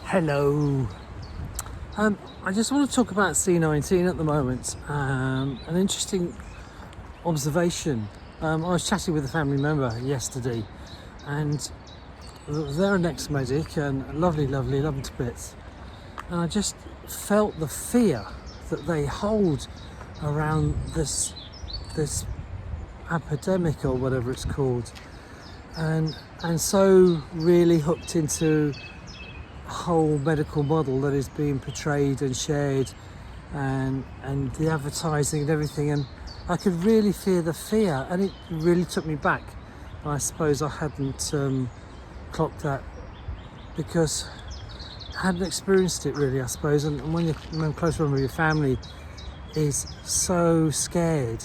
Hello. I just want to talk about C19 at the moment. An interesting observation. I was chatting with a family member yesterday, and they're an ex-medic and lovely, lovely, love them to bits. And I just felt the fear that they hold around this epidemic or whatever it's called, and so really hooked into whole medical model that is being portrayed and shared, and the advertising and everything, and I could really feel the fear, and it really took me back. I suppose I hadn't clocked that because I hadn't experienced it really, I suppose, and when you're close one with your family is so scared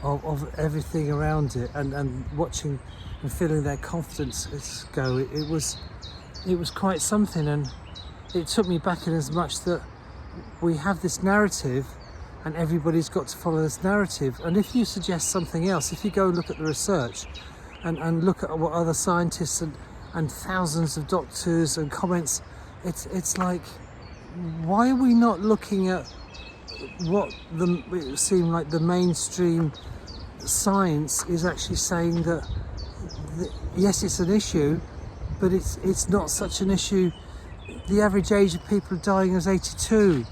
of everything around it, and watching and feeling their confidence go, it was quite something, and it took me back in as much that we have this narrative and everybody's got to follow this narrative, and if you suggest something else, if you go and look at the research and look at what other scientists and thousands of doctors and comments, it's like, why are we not looking at what it seemed like the mainstream science is actually saying, that yes, it's an issue, but it's not such an issue. The average age of people dying is 82.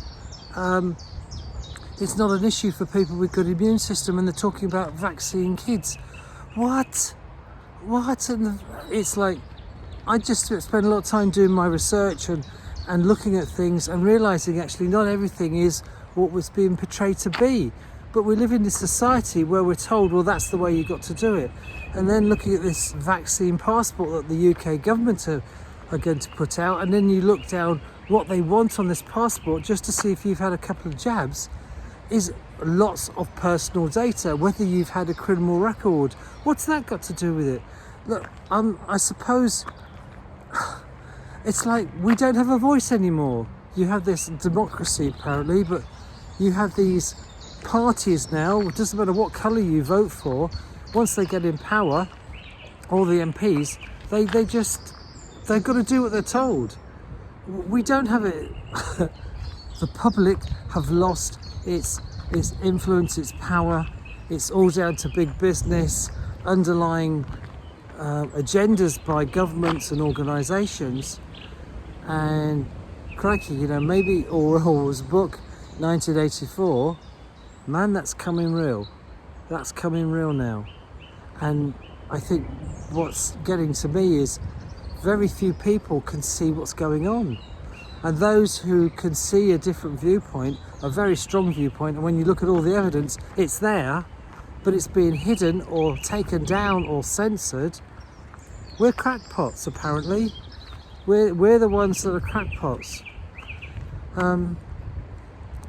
It's not an issue for people with good immune system, and they're talking about vaccine kids. What? And it's like, I just spend a lot of time doing my research and looking at things and realising actually not everything is what was being portrayed to be. But we live in this society where we're told, well, that's the way you got to do it. And then looking at this vaccine passport that the UK government are going to put out, and then you look down what they want on this passport just to see if you've had a couple of jabs, is lots of personal data, whether you've had a criminal record. What's that got to do with it? Look, I suppose it's like we don't have a voice anymore. You have this democracy apparently, but you have these parties now, it doesn't matter what colour you vote for, once they get in power, all the MPs, they've got to do what they're told. We don't have it. The public have lost its influence, its power. It's all down to big business, underlying agendas by governments and organisations. And crikey, maybe Orwell's book 1984, man, that's coming real. That's coming real now. And I think what's getting to me is very few people can see what's going on. And those who can see a different viewpoint, a very strong viewpoint, and when you look at all the evidence, it's there, but it's being hidden or taken down or censored. We're crackpots, apparently. We're the ones that are crackpots. Kind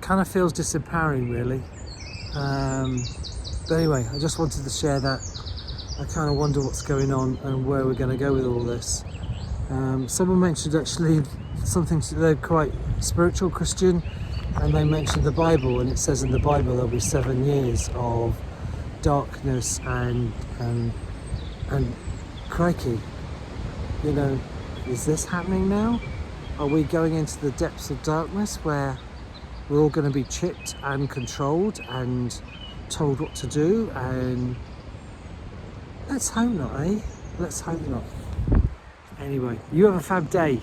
of feels disempowering, really. But anyway, I just wanted to share that. I kind of wonder what's going on and where we're going to go with all this. Someone mentioned actually something, they're quite spiritual Christian, and they mentioned the Bible, and it says in the Bible there'll be 7 years of darkness and crikey, is this happening now? Are we going into the depths of darkness where we're all going to be chipped and controlled and told what to do? And let's hope not, eh? Let's hope not. Anyway, you have a fab day.